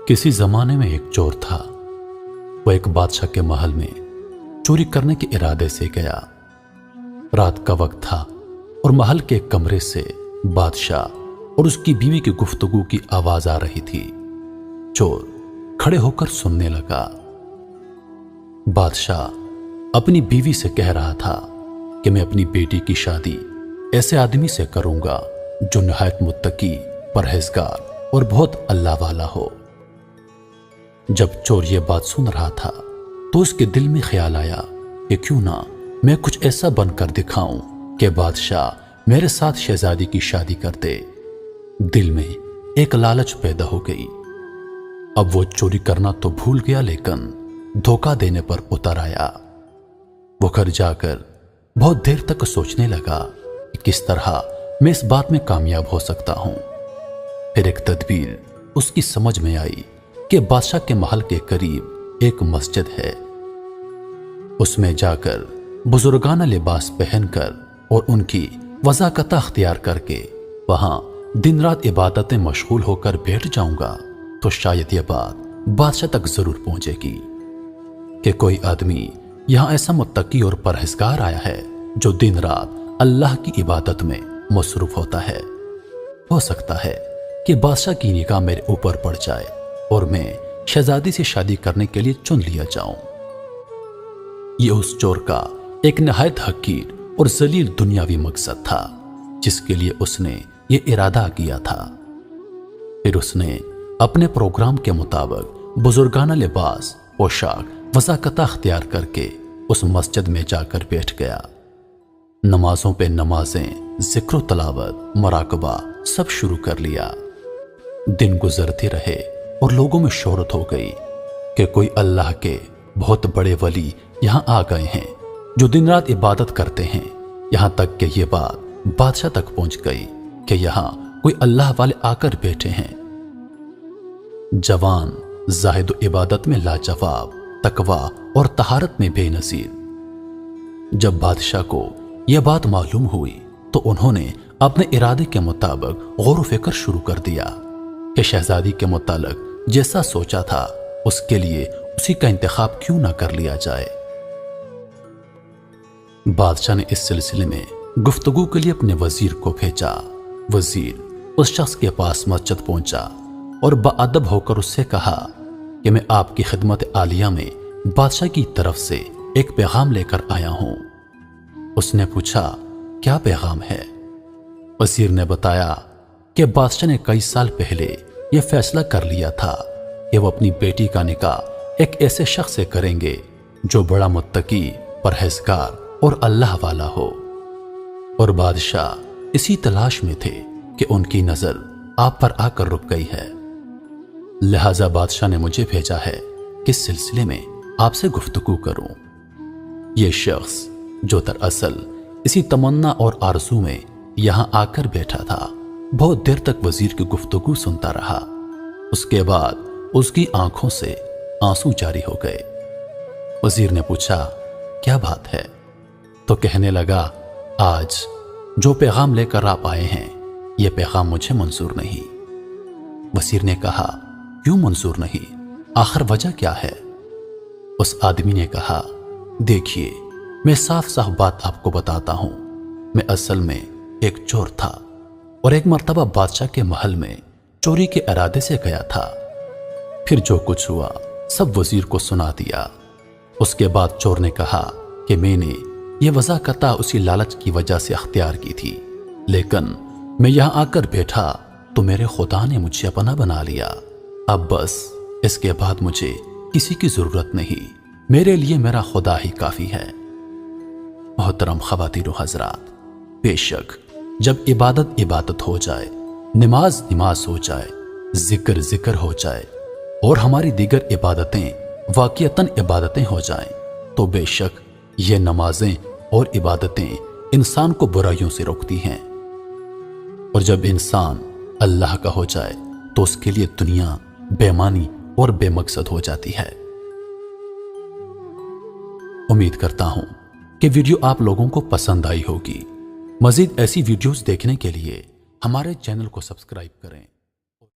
किसी जमाने में एक चोर था। वह एक बादशाह के महल में चोरी करने के इरादे से गया। रात का वक्त था और महल के एक कमरे से बादशाह और उसकी बीवी की गुफ्तगू की आवाज आ रही थी। चोर खड़े होकर सुनने लगा। बादशाह अपनी बीवी से कह रहा था कि मैं अपनी बेटी की शादी ऐसे आदमी से करूंगा जो निहायत मुत्तकी, परहेजगार और बहुत अल्लाह वाला हो। जब चोर यह बात सुन रहा था तो उसके दिल में ख्याल आया कि क्यों ना मैं कुछ ऐसा बनकर दिखाऊं कि बादशाह मेरे साथ शहजादी की शादी कर दे। दिल में एक लालच पैदा हो गई। अब वो चोरी करना तो भूल गया, लेकिन धोखा देने पर उतर आया। वो घर जाकर बहुत देर तक सोचने लगा कि किस तरह मैं इस बात में कामयाब हो सकता हूं। फिर एक तदबीर उसकी समझ में आई कि बादशाह के महल के करीब एक मस्जिद है। उसमें जाकर बुजुर्गाना लिबास पहनकर और उनकी वज़ाकता अख्तियार करके वहां दिन रात इबादतें मशगूल होकर बैठ जाऊंगा तो शायद यह बात बादशाह तक जरूर पहुंचेगी कि कोई आदमी यहां ऐसा मुत्तकी और परहेजगार आया है जो दिन रात अल्लाह की इबादत में मसरूफ होता है। हो सकता है कि बादशाह की निगाह मेरे ऊपर पड़ जाए और मैं शहजादी से शादी करने के लिए चुन लिया जाऊं। यह उस चोर का एक नहायत हकीर और जलील दुनियावी मकसद था जिसके लिए उसने ये इरादा किया था। फिर उसने अपने प्रोग्राम के मुताबिक बुजुर्गाना लिबास, पोशाक, वज़ाकता अख्तियार करके उस मस्जिद में जाकर बैठ गया। नमाजों पे नमाजें, जिक्र तलावत, मराकबा सब शुरू कर लिया। दिन गुजरते रहे और लोगों में शोहरत हो गई कि कोई अल्लाह के बहुत बड़े वली यहां आ गए हैं जो दिन रात इबादत करते हैं। यहां तक कि यह बात बादशाह तक पहुंच गई कि यहां कोई अल्लाह वाले आकर बैठे हैं। जवान, जाहिद इबादत में लाजवाब, तकवा और तहारत में बेनजीर। जब बादशाह को यह बात मालूम हुई तो उन्होंने अपने इरादे के मुताबिक गौर फिक्र शुरू कर दिया कि शहजादी के मुतालिक जैसा सोचा था उसके लिए उसी का इंतखाब क्यों ना कर लिया जाए। बादशाह ने इस सिलसिले में गुफ्तगू के लिए अपने वजीर को भेजा। वजीर उस शख्स के पास मस्जिद पहुंचा और बाअदब होकर उससे कहा कि मैं आपकी खिदमत आलिया में बादशाह की तरफ से एक पैगाम लेकर आया हूं। उसने पूछा, क्या पैगाम है? वजीर ने बताया कि बादशाह ने कई साल पहले यह फैसला कर लिया था कि वो अपनी बेटी का निकाह एक ऐसे शख्स से करेंगे जो बड़ा मुत्तकी, परहेजगार और अल्लाह वाला हो। और बादशाह इसी तलाश में थे कि उनकी नजर आप पर आकर रुक गई है। लिहाजा बादशाह ने मुझे भेजा है कि इस सिलसिले में आपसे गुफ्तगू करूं। यह शख्स जो दरअसल इसी तमन्ना और आरज़ू में यहां आकर बैठा था, बहुत देर तक वजीर की गुफ्तगू सुनता रहा। उसके बाद उसकी आंखों से आंसू जारी हो गए। वजीर ने पूछा, क्या बात है? तो कहने लगा, आज जो पैगाम लेकर आप आए हैं यह पैगाम मुझे मंजूर नहीं। वजीर ने कहा, क्यों मंजूर नहीं? आखिर वजह क्या है? उस आदमी ने कहा, देखिए, मैं साफ साफ बात आपको बताता हूं। मैं असल में एक चोर था और एक मर्तबा बादशाह के महल में चोरी के इरादे से गया था। फिर जो कुछ हुआ सब वजीर को सुना दिया। उसके बाद चोर ने कहा कि मैंने यह वज़ाकता उसी लालच की वजह से अख्तियार की थी, लेकिन मैं यहां आकर बैठा तो मेरे खुदा ने मुझे अपना बना लिया। अब बस इसके बाद मुझे किसी की जरूरत नहीं, मेरे लिए मेरा खुदा ही काफी है। मोहतरम ख़वातीन व हज़रात, बेशक जब इबादत इबादत हो जाए, नमाज नमाज हो जाए, जिक्र जिक्र हो जाए और हमारी दीगर इबादतें वाक़ियतन इबादतें हो जाएं, तो बेशक ये नमाजें और इबादतें इंसान को बुराइयों से रोकती हैं। और जब इंसान अल्लाह का हो जाए तो उसके लिए दुनिया बेमानी और बेमकसद हो जाती है। उम्मीद करता हूं कि वीडियो आप लोगों को पसंद आई होगी। मजीद ऐसी वीडियोस देखने के लिए हमारे चैनल को सब्सक्राइब करें।